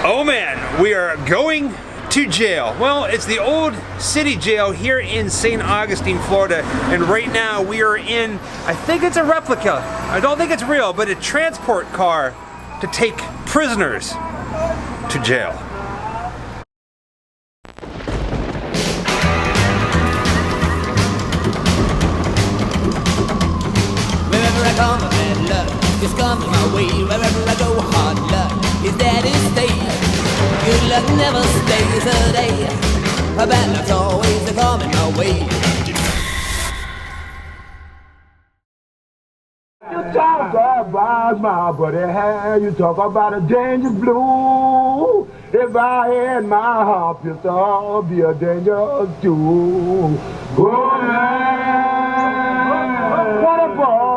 Oh man, we are going to jail. Well, it's the old city jail here in St. Augustine, Florida, and right now we are in, I think it's a replica, I don't think it's real, but a transport car to take prisoners to jail. Wherever I come, bad luck just comes my way. Wherever I go, hard luck is there to stay. Good luck never stays a day. Bad luck's always coming my way. You talk about my buddy, how you talk about a dangerous blue. If I had my heart pistol, I'd be a dangerous too.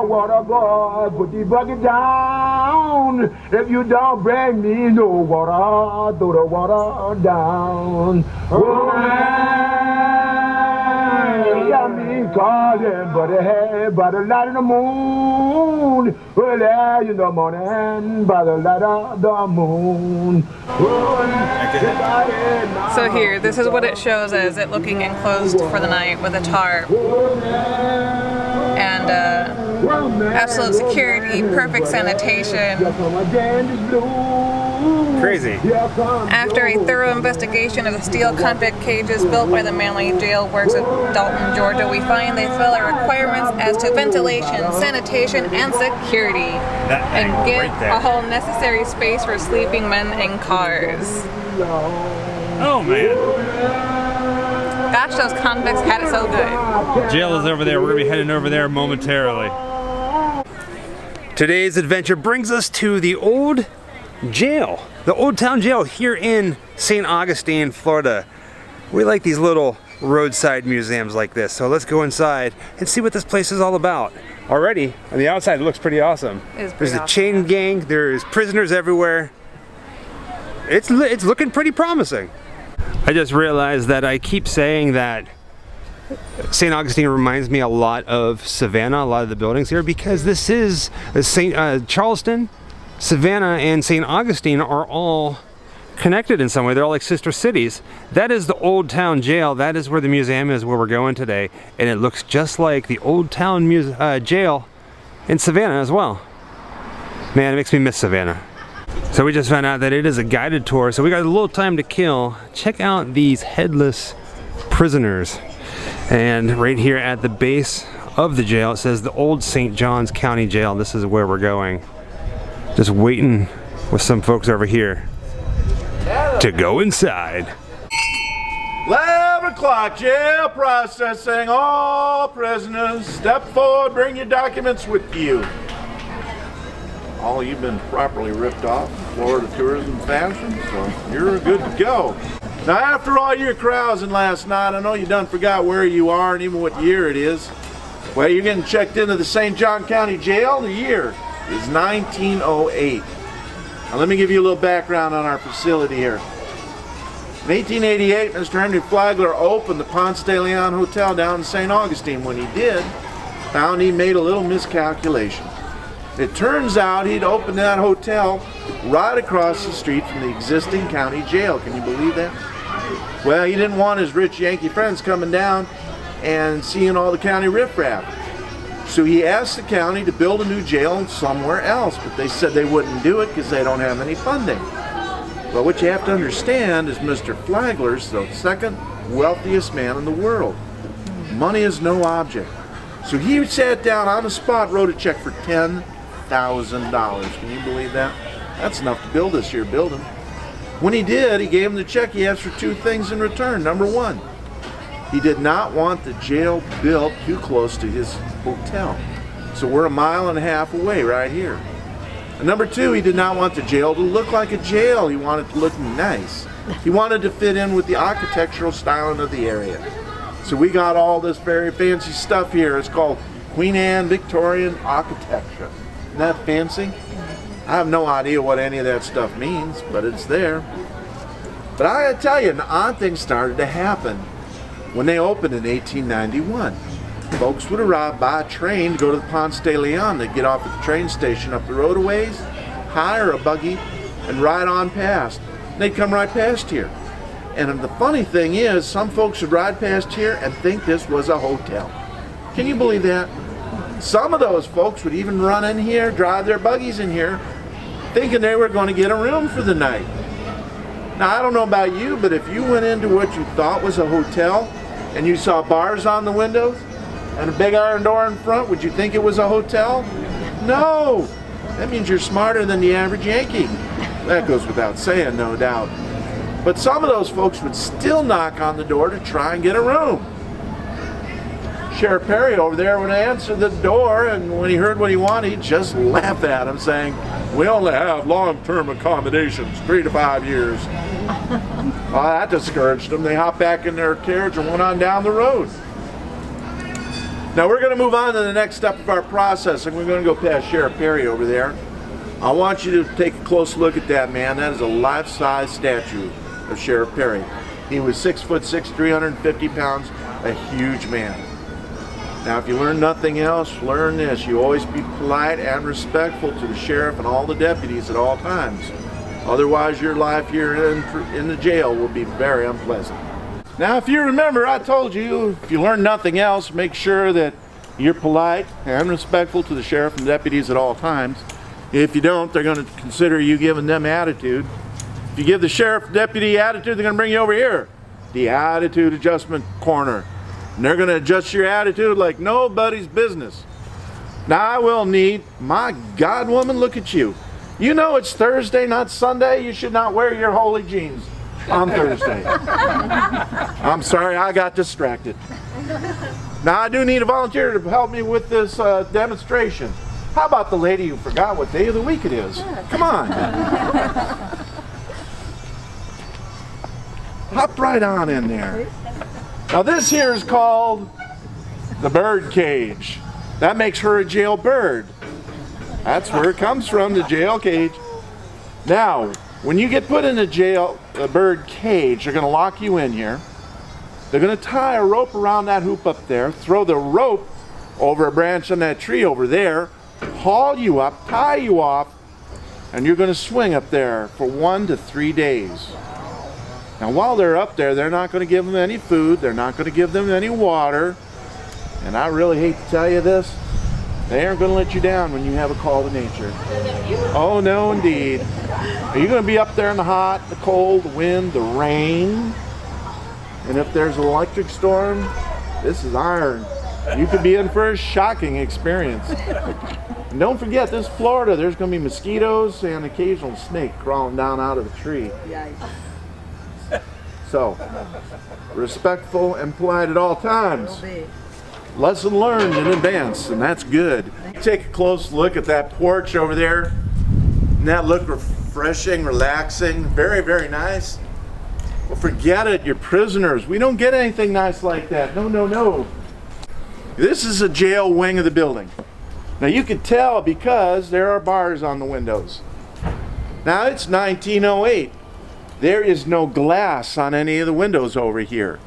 What a boy, put the bucket down. If you don't bring me no water, throw the water down. Oh man, got me calling, but hey, by the light of the moon. Early in the morning, by the light of the moon. So here, this is what it shows as it looking enclosed for the night with a tarp. And absolute security, perfect sanitation. Crazy. After a thorough investigation of the steel convict cages built by the Manly Jail Works at Dalton, Georgia, we find they fill our requirements as to ventilation, sanitation, and security, and give a whole necessary space for sleeping men in cars. Oh man. Gosh, those convicts had it so good. Jail is over there. We're gonna be heading over there momentarily. Today's adventure brings us to the old jail, the Old Town Jail here in St. Augustine, Florida. We like these little roadside museums like this, so let's go inside and see what this place is all about. Already, on the outside, it looks pretty awesome. There's a chain gang, there's prisoners everywhere. It's looking pretty promising. I just realized that I keep saying that St. Augustine reminds me a lot of Savannah, a lot of the buildings here, because this is Charleston, Savannah, and St. Augustine are all connected in some way. They're all like sister cities. That is the Old Town Jail. That is where the museum is, where we're going today, and it looks just like the Old Town Jail in Savannah as well. Man, it makes me miss Savannah. So we just found out that it is a guided tour, so we got a little time to kill. Check out these headless prisoners. And right here at the base of the jail, it says the Old St. Johns County Jail. This is where we're going. Just waiting with some folks over here to go inside. 11 o'clock, jail processing. All prisoners, step forward, bring your documents with you. All you've been properly ripped off in Florida tourism fashion, so you're good to go. Now, after all your carousing last night, I know you done forgot where you are and even what year it is. Well, you're getting checked into the St. John County Jail. The year is 1908. Now, let me give you a little background on our facility here. In 1888, Mr. Henry Flagler opened the Ponce de Leon Hotel down in St. Augustine. When he did, found he made a little miscalculation. It turns out he'd opened that hotel right across the street from the existing county jail. Can you believe that? Well, he didn't want his rich Yankee friends coming down and seeing all the county riffraff. So he asked the county to build a new jail somewhere else, but they said they wouldn't do it because they don't have any funding. Well, what you have to understand is Mr. Flagler's the second wealthiest man in the world. Money is no object. So he sat down on the spot, wrote a check for $10,000. Can you believe that? That's enough to build this here building. When he did, he gave him the check. He asked for two things in return. Number one, he did not want the jail built too close to his hotel. So we're 1.5 miles away right here. And number two, he did not want the jail to look like a jail. He wanted it to look nice. He wanted to fit in with the architectural styling of the area. So we got all this very fancy stuff here. It's called Queen Anne Victorian architecture. Isn't that fancy? I have no idea what any of that stuff means, but it's there. But I gotta tell you, an odd thing started to happen when they opened in 1891. Folks would arrive by train to go to the Ponce de Leon. They'd get off at the train station up the road a ways, hire a buggy, and ride on past. They'd come right past here. And the funny thing is, some folks would ride past here and think this was a hotel. Can you believe that? Some of those folks would even run in here, drive their buggies in here, thinking they were going to get a room for the night. Now, I don't know about you, but if you went into what you thought was a hotel and you saw bars on the windows and a big iron door in front, would you think it was a hotel? No! That means you're smarter than the average Yankee. That goes without saying, no doubt. But some of those folks would still knock on the door to try and get a room. Sheriff Perry over there would answer the door, and when he heard what he wanted, he'd just laugh at him, saying, "We only have long-term accommodations, 3 to 5 years." Well, that discouraged them. They hopped back in their carriage and went on down the road. Now we're going to move on to the next step of our process, and we're going to go past Sheriff Perry over there. I want you to take a close look at that man. That is a life-size statue of Sheriff Perry. He was 6'6", 350 pounds, a huge man. Now, if you learn nothing else, learn this. You always be polite and respectful to the sheriff and all the deputies at all times. Otherwise, your life here in the jail will be very unpleasant. Now, if you remember, I told you, if you learn nothing else, make sure that you're polite and respectful to the sheriff and deputies at all times. If you don't, they're going to consider you giving them attitude. If you give the sheriff deputy attitude, they're going to bring you over here, the attitude adjustment corner. And they're going to adjust your attitude like nobody's business. Now I will need, my God, woman, look at you. You know it's Thursday, not Sunday. You should not wear your holy jeans on Thursday. I'm sorry, I got distracted. Now I do need a volunteer to help me with this demonstration. How about the lady who forgot what day of the week it is? Come on. Hop right on in there. Now this here is called the bird cage. That makes her a jail bird. That's where it comes from, the jail cage. Now, when you get put in a bird cage, they're going to lock you in here. They're going to tie a rope around that hoop up there, throw the rope over a branch on that tree over there, haul you up, tie you off, and you're going to swing up there for 1 to 3 days. Now while they're up there, they're not going to give them any food, they're not going to give them any water, and I really hate to tell you this, they aren't going to let you down when you have a call to nature. Oh no indeed. Are you going to be up there in the hot, the cold, the wind, the rain? And if there's an electric storm, this is iron. You could be in for a shocking experience. And don't forget, this is Florida. There's going to be mosquitoes and an occasional snake crawling down out of the tree. So, respectful and polite at all times. Lesson learned in advance, and that's good. Take a close look at that porch over there. Doesn't that look refreshing, relaxing, very, very nice? Well, forget it, you're prisoners. We don't get anything nice like that. No, no, no. This is a jail wing of the building. Now you can tell because there are bars on the windows. Now it's 1908. There is no glass on any of the windows over here.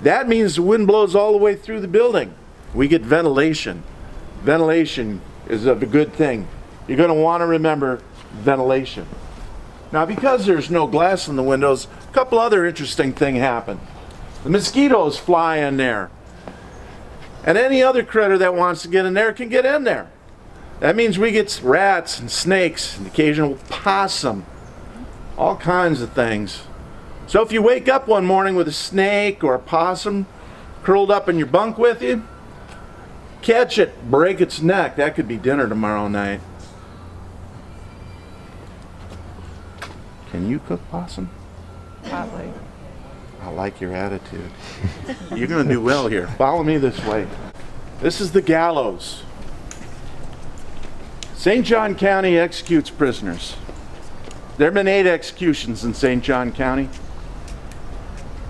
That means the wind blows all the way through the building. We get ventilation. Ventilation is a good thing. You're going to want to remember ventilation. Now because there's no glass in the windows, a couple other interesting things happen. The mosquitoes fly in there. And any other critter that wants to get in there can get in there. That means we get rats and snakes and occasional possum. All kinds of things. So if you wake up one morning with a snake or a possum curled up in your bunk with you, catch it, break its neck. That could be dinner tomorrow night. Can you cook possum? Probably. I like your attitude. You're going to do well here. Follow me this way. This is the gallows. St. John County executes prisoners. There have been 8 executions in St. John County.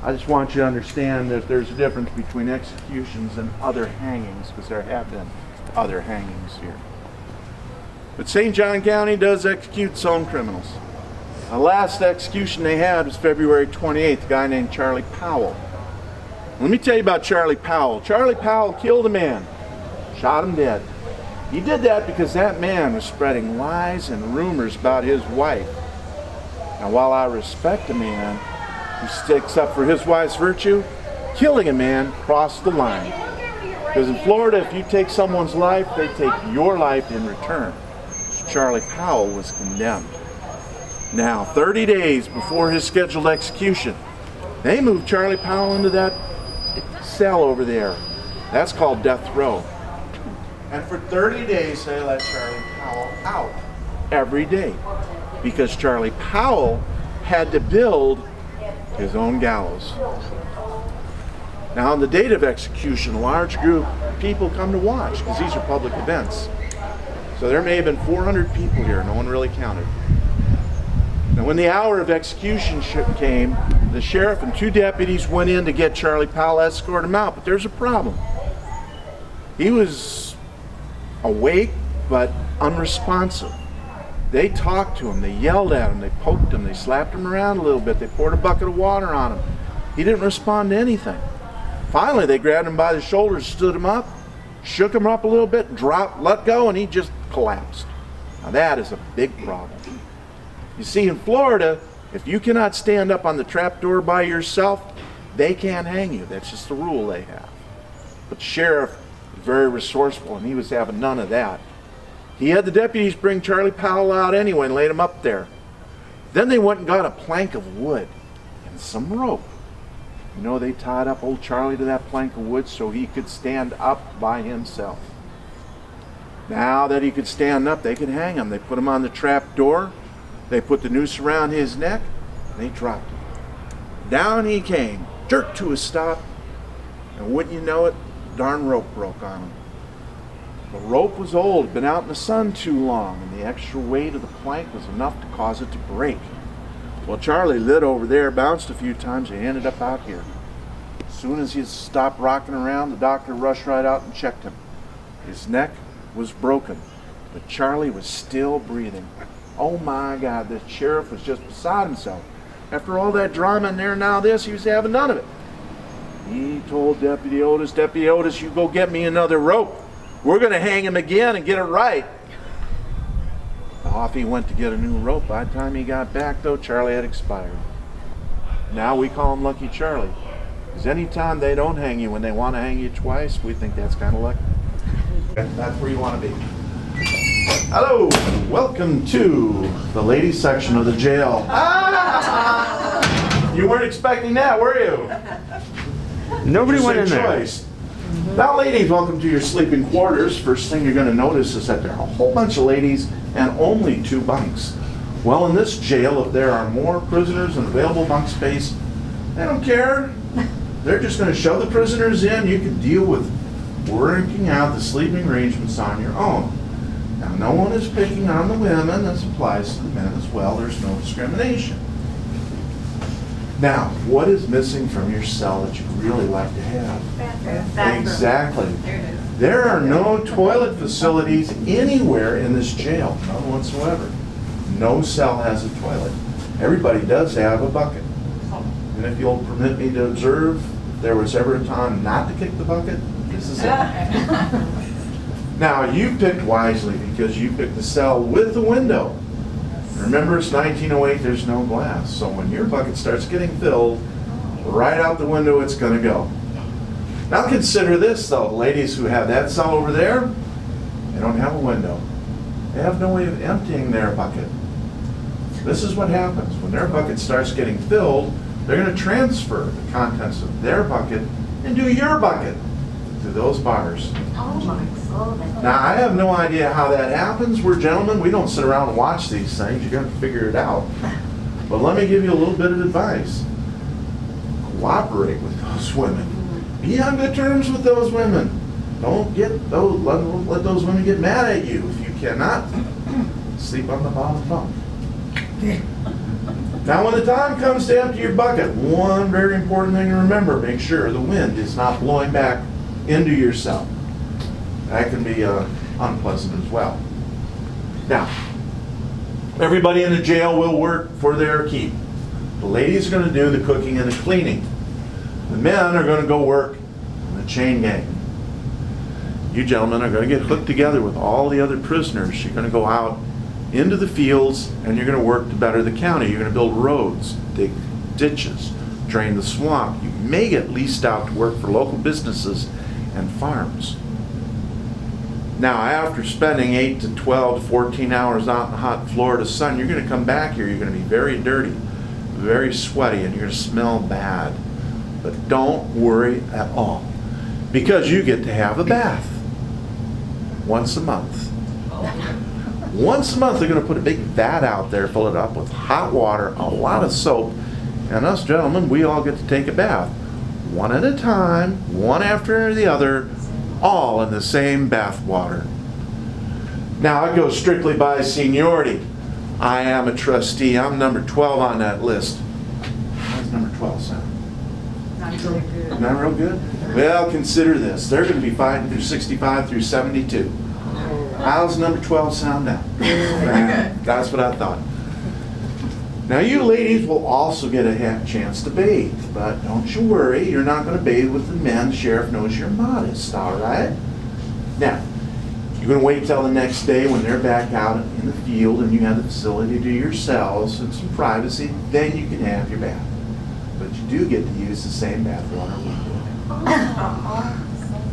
I just want you to understand that there's a difference between executions and other hangings, because there have been other hangings here. But St. John County does execute its own criminals. The last execution they had was February 28th, a guy named Charlie Powell. Let me tell you about Charlie Powell. Charlie Powell killed a man, shot him dead. He did that because that man was spreading lies and rumors about his wife. Now, while I respect a man who sticks up for his wife's virtue, killing a man crossed the line. Because in Florida, if you take someone's life, they take your life in return. Charlie Powell was condemned. Now, 30 days before his scheduled execution, they moved Charlie Powell into that cell over there. That's called death row. And for 30 days, they let Charlie Powell out every day because Charlie Powell had to build his own gallows. Now, on the date of execution, a large group of people come to watch because these are public events. So there may have been 400 people here. No one really counted. Now, when the hour of execution came, the sheriff and 2 deputies went in to get Charlie Powell, escort him out. But there's a problem. He was awake but unresponsive. They talked to him, they yelled at him, they poked him, they slapped him around a little bit, they poured a bucket of water on him. He didn't respond to anything. Finally, they grabbed him by the shoulders, stood him up, shook him up a little bit, dropped, let go, and he just collapsed. Now that is a big problem. You see, in Florida, if you cannot stand up on the trapdoor by yourself, they can't hang you. That's just the rule they have. But the sheriff was very resourceful, and he was having none of that. He had the deputies bring Charlie Powell out anyway and laid him up there. Then they went and got a plank of wood and some rope. You know, they tied up old Charlie to that plank of wood so he could stand up by himself. Now that he could stand up, they could hang him. They put him on the trap door. They put the noose around his neck. And they dropped him. Down he came, jerked to a stop. And wouldn't you know it, darn rope broke on him. The rope was old, had been out in the sun too long, and the extra weight of the plank was enough to cause it to break. Well, Charlie lit over there, bounced a few times, and he ended up out here. As soon as he stopped rocking around, the doctor rushed right out and checked him. His neck was broken, but Charlie was still breathing. Oh my God, the sheriff was just beside himself. After all that drama and there now this, he was having none of it. He told Deputy Otis, you go get me another rope. We're going to hang him again and get it right. Off he went to get a new rope. By the time he got back, though, Charlie had expired. Now we call him Lucky Charlie. Because anytime they don't hang you when they want to hang you twice, we think that's kind of lucky. That's where you want to be. Hello, welcome to the ladies section of the jail. You weren't expecting that, were you? Nobody went in there. Now, ladies, welcome to your sleeping quarters. First thing you're going to notice is that there are a whole bunch of ladies and only 2 bunks. Well, in this jail, if there are more prisoners than available bunk space, they don't care. They're just going to shove the prisoners in. You can deal with working out the sleeping arrangements on your own. Now, no one is picking on the women. This applies to the men as well. There's no discrimination. Now, what is missing from your cell that you'd really like to have? Bathroom. Exactly. There it is. There are no toilet facilities anywhere in this jail, none whatsoever. No cell has a toilet. Everybody does have a bucket. And if you'll permit me to observe, if there was ever a time not to kick the bucket, this is it. Now, you picked wisely because you picked the cell with the window. Remember, it's 1908, there's no glass. So when your bucket starts getting filled, right out the window it's going to go. Now consider this, though. Ladies who have that cell over there, they don't have a window. They have no way of emptying their bucket. This is what happens. When their bucket starts getting filled, they're going to transfer the contents of their bucket into your bucket through those bars. Oh my God. Now, I have no idea how that happens. We're gentlemen. We don't sit around and watch these things. You're going to figure it out. But let me give you a little bit of advice. Cooperate with those women. Be on good terms with those women. Don't let those women get mad at you. If you cannot, sleep on the bottom bunk. Now, when the time comes to empty your bucket, one very important thing to remember, make sure the wind is not blowing back into your cell. That can be unpleasant as well. Now, everybody in the jail will work for their keep. The ladies are going to do the cooking and the cleaning. The men are going to go work in the chain gang. You gentlemen are going to get hooked together with all the other prisoners. You're going to go out into the fields, and you're going to work to better the county. You're going to build roads, dig ditches, drain the swamp. You may get leased out to work for local businesses and farms. Now, after spending 8 to 12 to 14 hours out in the hot Florida sun, you're going to come back here. You're going to be very dirty, very sweaty, and you're going to smell bad. But don't worry at all, because you get to have a bath once a month. Once a month, they're going to put a big vat out there, fill it up with hot water, a lot of soap, and us gentlemen, we all get to take a bath. One at a time, one after the other, all in the same bath water. Now, I go strictly by seniority. I am a trustee. I'm number 12 on that list. How's number 12 sound? Not really good. Not real good? Well, consider this. They're going to be fighting through 65 through 72. How's number 12 sound now? That's what I thought. Now, you ladies will also get a chance to bathe, but don't you worry, you're not going to bathe with the men. The sheriff knows you're modest, all right? Now, you're going to wait till the next day when they're back out in the field and you have the facility to yourselves and some privacy, then you can have your bath. But you do get to use the same bath water we do.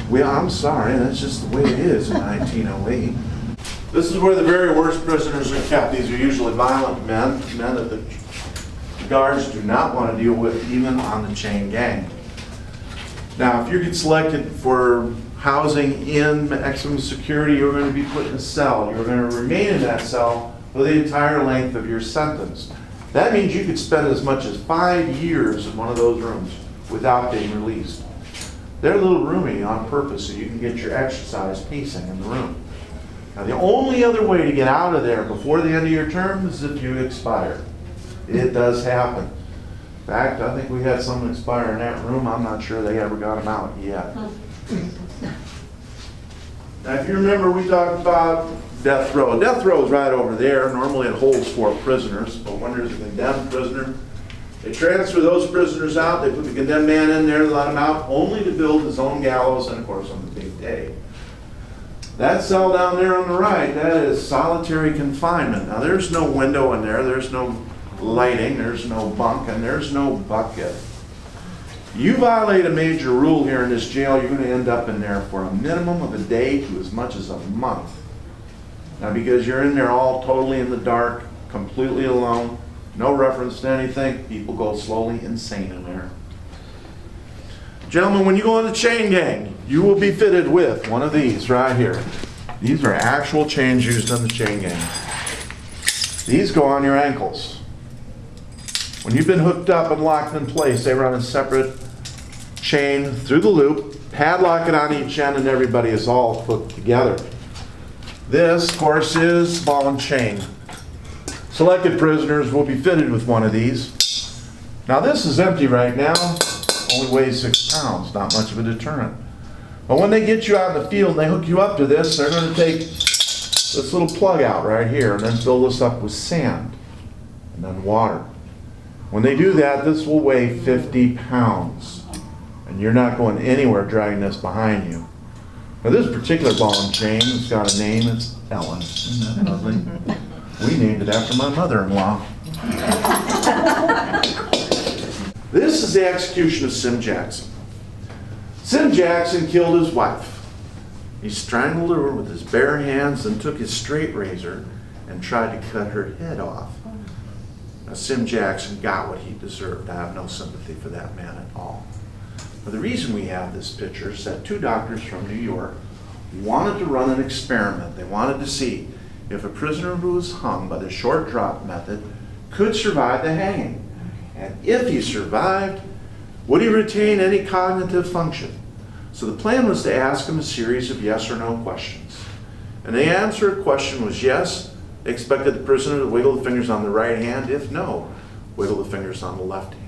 Well, I'm sorry, that's just the way it is in 1908. This is where the very worst prisoners are kept. These are usually violent men that the guards do not want to deal with, even on the chain gang. Now, if you get selected for housing in maximum security, you're going to be put in a cell. You're going to remain in that cell for the entire length of your sentence. That means you could spend as much as 5 years in one of those rooms without being released. They're a little roomy on purpose so you can get your exercise pacing in the room. Now, the only other way to get out of there before the end of your term is if you expire. It does happen. In fact, I think we had someone expire in that room. I'm not sure they ever got them out yet. Now, if you remember, we talked about death row. Death row is right over there. Normally it holds 4 prisoners, but when there's a condemned prisoner, they transfer those prisoners out. They put the condemned man in there, let him out, only to build his own gallows, and of course on the big day. That cell down there on the right, that is solitary confinement. Now, there's no window in there, there's no lighting, there's no bunk, and there's no bucket. You violate a major rule here in this jail, you're going to end up in there for a minimum of a day to as much as a month. Now, because you're in there all totally in the dark, completely alone, no reference to anything, people go slowly insane in there. Gentlemen, when you go on the chain gang, you will be fitted with one of these right here. These are actual chains used on the chain gang. These go on your ankles. When you've been hooked up and locked in place, they run a separate chain through the loop, padlock it on each end, and everybody is all hooked together. This, of course, is ball and chain. Selected prisoners will be fitted with one of these. Now, this is empty right now. Only weighs 6 pounds, not much of a deterrent. But when they get you out in the field and they hook you up to this, they're going to take this little plug out right here and then fill this up with sand and then water. When they do that, this will weigh 50 pounds. And you're not going anywhere dragging this behind you. Now, this particular ball and chain has got a name. It's Ellen. Isn't that lovely? We named it after my mother-in-law. This is the execution of Sim Jackson. Sim Jackson killed his wife. He strangled her with his bare hands and took his straight razor and tried to cut her head off. Now, Sim Jackson got what he deserved. I have no sympathy for that man at all. But the reason we have this picture is that 2 doctors from New York wanted to run an experiment. They wanted to see if a prisoner who was hung by the short drop method could survive the hanging. And if he survived, would he retain any cognitive function? So the plan was to ask him a series of yes or no questions. And the answer to the question was yes. They expected the prisoner to wiggle the fingers on the right hand. If no, wiggle the fingers on the left hand.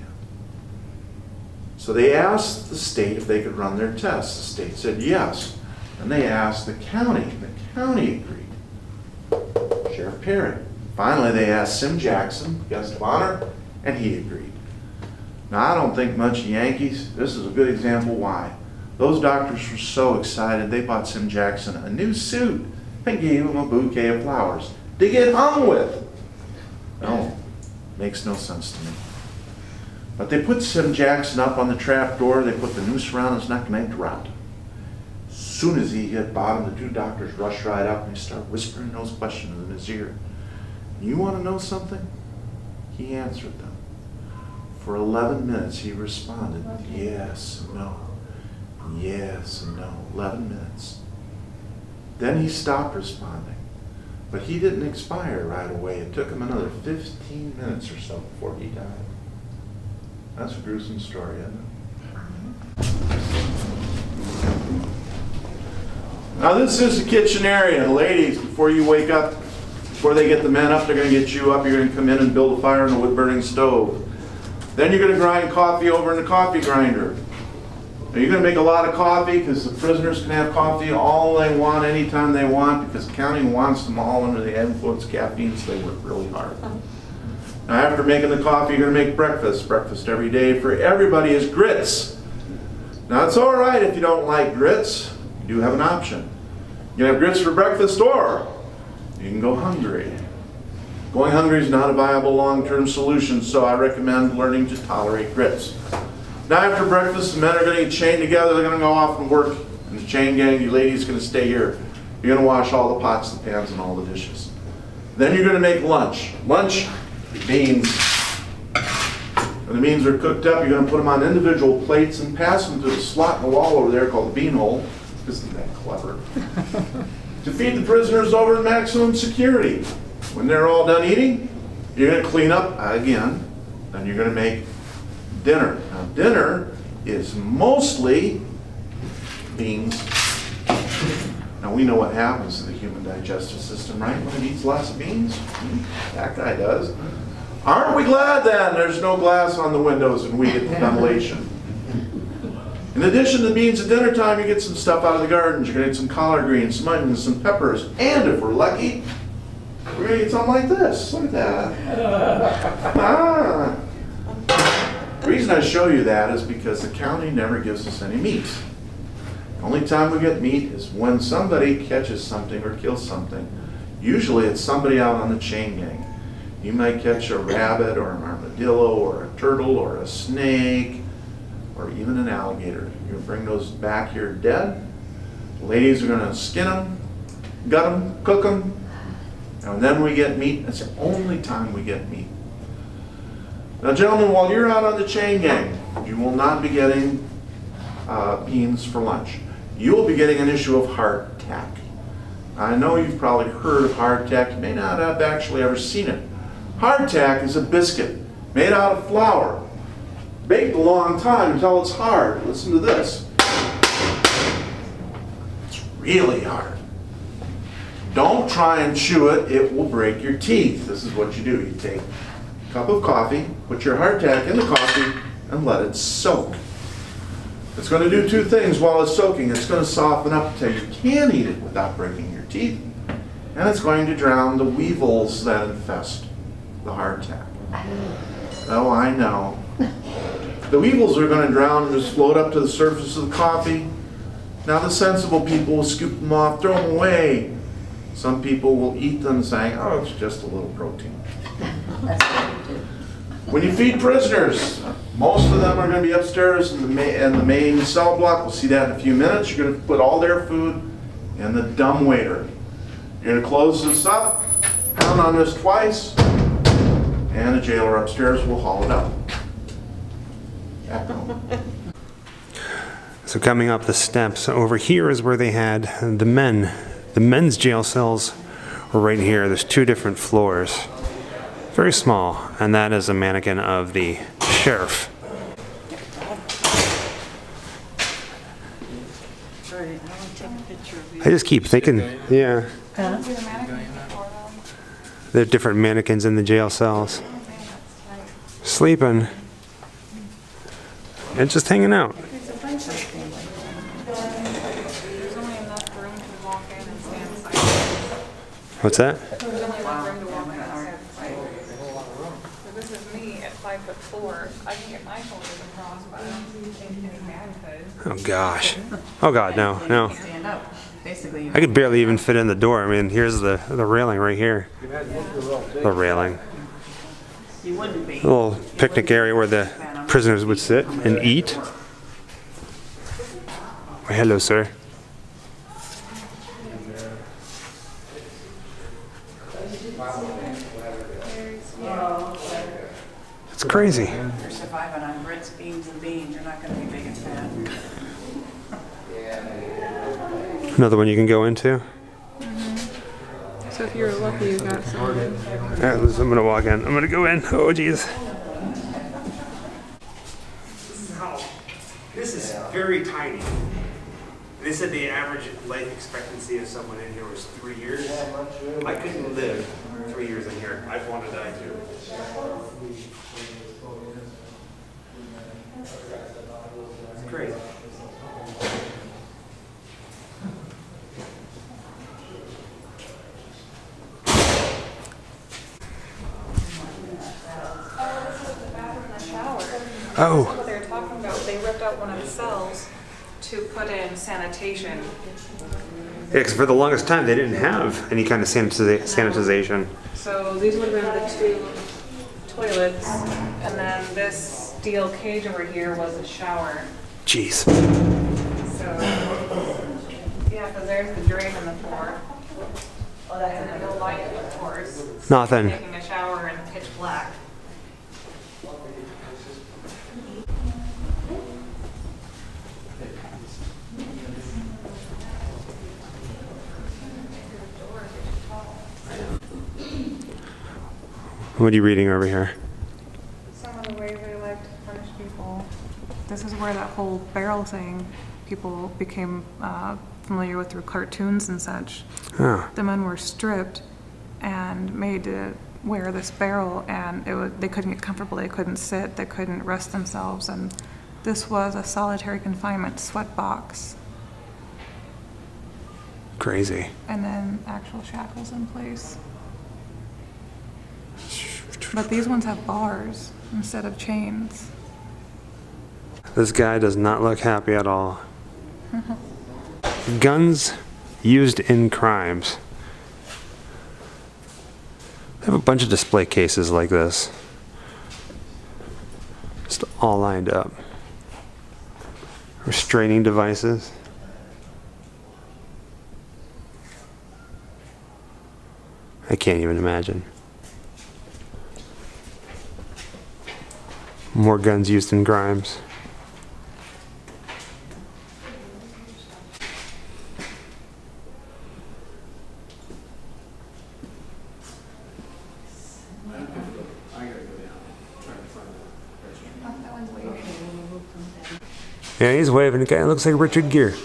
So they asked the state if they could run their tests. The state said yes. And they asked the county. The county agreed. Sheriff Perry. Finally, they asked Sim Jackson, guest of honor, and he agreed. Now, I don't think much of Yankees. This is a good example why. Those doctors were so excited, they bought Sim Jackson a new suit and gave him a bouquet of flowers. to get hung with. No, makes no sense to me. But they put Sim Jackson up on the trap door, they put the noose around his neck, and they dropped him. As soon as he hit bottom, the two doctors rushed right up and they started whispering those questions in his ear. You want to know something? He answered them. For 11 minutes he responded, yes, no, yes, and no, 11 minutes. Then he stopped responding. But he didn't expire right away. It took him another 15 minutes or so before he died. That's a gruesome story, isn't it? Now this is the kitchen area. The ladies, before you wake up, before they get the men up, they're going to get you up. You're going to come in and build a fire in a wood-burning stove. Then you're going to grind coffee over in the coffee grinder. Now you're going to make a lot of coffee because the prisoners can have coffee all they want, anytime they want, because the county wants them all under the influence of caffeine, so they work really hard. Now after making the coffee, you're going to make breakfast. Breakfast every day for everybody is grits. Now it's all right if you don't like grits. You do have an option. You can have grits for breakfast, or you can go hungry. Going hungry is not a viable long-term solution, so I recommend learning to tolerate grits. Now after breakfast, the men are going to get chained together. They're going to go off and work in the chain gang. You ladies are going to stay here. You're going to wash all the pots, the pans, and all the dishes. Then you're going to make lunch. Lunch, beans. When the beans are cooked up, you're going to put them on individual plates and pass them to the slot in the wall over there called the bean hole. Isn't that clever? To feed the prisoners over in maximum security. When they're all done eating, you're going to clean up again, then you're going to make dinner. Now dinner is mostly beans. Now we know what happens to the human digestive system, right? When it eats lots of beans, that guy does. Aren't we glad then there's no glass on the windows and we get the ventilation? In addition to beans at dinner time, you get some stuff out of the gardens. You're going to get some collard greens, some onions, some peppers, and if we're lucky, we're going to get something like this. Look at that. The reason I show you that is because the county never gives us any meat. The only time we get meat is when somebody catches something or kills something. Usually it's somebody out on the chain gang. You might catch a rabbit or an armadillo or a turtle or a snake or even an alligator. You're going to bring those back here dead. The ladies are going to skin them, gut them, cook them, and then we get meat. That's the only time we get meat. Now gentlemen, while you're out on the chain gang, you will not be getting beans for lunch. You will be getting an issue of hardtack. I know you've probably heard of hardtack. You may not have actually ever seen it. Hardtack is a biscuit made out of flour, baked a long time until it's hard. Listen to this. It's really hard. Don't try and chew it, it will break your teeth. This is what you do. You take a cup of coffee, put your hardtack in the coffee, and let it soak. It's going to do two things while it's soaking. It's going to soften up until you can eat it without breaking your teeth. And it's going to drown the weevils that infest the hardtack. Oh, I know. The weevils are going to drown and just float up to the surface of the coffee. Now the sensible people will scoop them off, throw them away. Some people will eat them saying, oh, it's just a little protein. When you feed prisoners, most of them are going to be upstairs in the main cell block. We'll see that in a few minutes. You're going to put all their food in the dumbwaiter. You're going to close this up, pound on this twice, and the jailer upstairs will haul it up. So coming up the steps, over here is where they had the men. The men's jail cells were right here. There's two different floors. Very small, and that is a mannequin of the sheriff. I just keep thinking, yeah. There are different mannequins in the jail cells. Sleeping. And just hanging out. There's only enough room to walk in and stand side. What's that? There's only enough room to walk in and stand side. So this is me at 5:30 before. I can get my shoulders across, but I don't think any man could. Oh gosh. Oh god, no, no. Stand up. Basically, you I could barely even fit in the door. I mean, here's the railing right here. The railing. you wouldn't be. A little picnic area where the prisoners would sit and eat. Hello, sir. It's crazy. You're surviving on grits, beans, and beans. You're not going to be big and fat. Another one you can go into. So if you're lucky, you got some. Alright, I'm gonna walk in. I'm gonna go in. Oh, jeez. This is very tiny. They said the average life expectancy of someone in here was 3 years. I couldn't live 3 years in here. I'd want to die too. It's crazy. Oh. What they were talking about, they ripped out one of the cells to put in sanitation. Yeah, because for the longest time they didn't have any kind of sanitization. So these would have been the two toilets, and then this steel cage over here was a shower. Jeez. So, yeah, because there's the drain in the floor. And then no light, of course. Nothing. Taking a shower in pitch black. What are you reading over here? Some of the ways they like to punish people. This is where that whole barrel thing people became familiar with through cartoons and such. Oh. The men were stripped and made to wear this barrel, and they couldn't get comfortable, they couldn't sit, they couldn't rest themselves, and this was a solitary confinement sweat box. Crazy. And then actual shackles in place. But these ones have bars instead of chains. This guy does not look happy at all. Guns used in crimes. I have a bunch of display cases like this. Just all lined up. Restraining devices. I can't even imagine. More guns used in crimes. Yeah, he's waving. The guy looks like Richard Gere.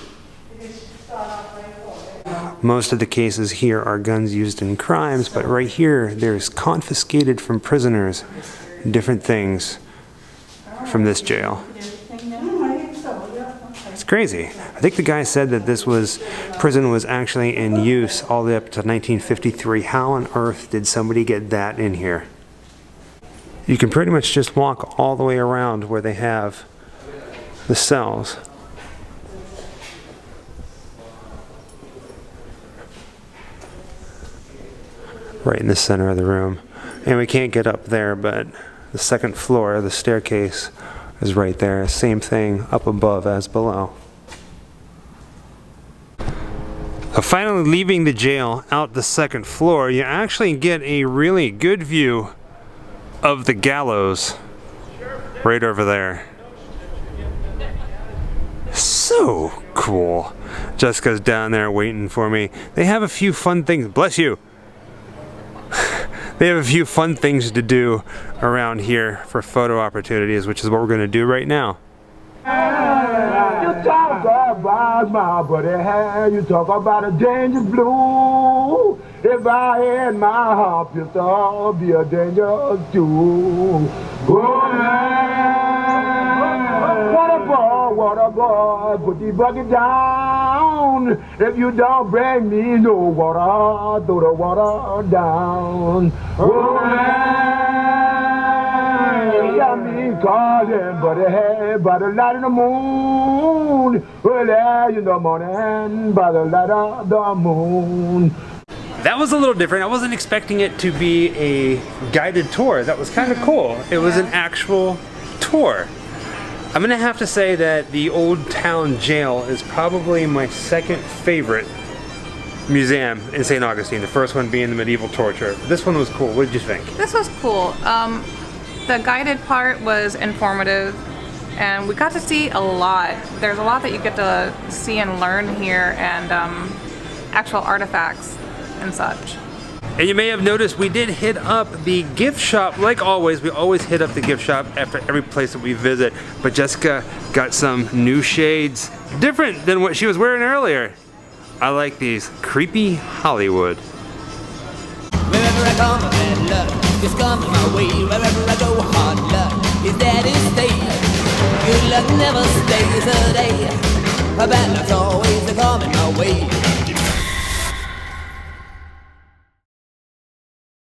Most of the cases here are guns used in crimes, but right here, there's confiscated from prisoners different things from this jail. It's crazy. I think the guy said that this prison was actually in use all the way up to 1953. How on earth did somebody get that in here? You can pretty much just walk all the way around where they have the cells. Right in the center of the room. And we can't get up there, but the second floor, the staircase, is right there. Same thing up above as below. Finally leaving the jail out the second floor, you actually get a really good view of the gallows right over there. So cool. Jessica's down there waiting for me. They have a few fun things. Bless you. They have a few fun things to do around here for photo opportunities, which is what we're going to do right now. You talk about my buddy hand, you talk about a danger blue. If I had my heart pistol, I'd be a danger too. Water boy, put the bucket down. If you don't bring me no water, throw the water down. Oh, man, ain't calling, but hey, by the light of the moon. Early in the morning, by the light of the moon. That was a little different. I wasn't expecting it to be a guided tour. That was kind of cool. It was an actual tour. I'm gonna have to say that the Old Town Jail is probably my second favorite museum in St. Augustine. The first one being the medieval torture. This one was cool. What did you think? This was cool. The guided part was informative, and we got to see a lot. There's a lot that you get to see and learn here, and actual artifacts and such. And you may have noticed we did hit up the gift shop. Like always, we always hit up the gift shop after every place that we visit. But Jessica got some new shades, different than what she was wearing earlier. I like these. Creepy Hollywood. Wherever I come, bad luck just comes my way. Wherever I go, hard luck is there to stay. Good luck never stays a day. Bad luck's always a call.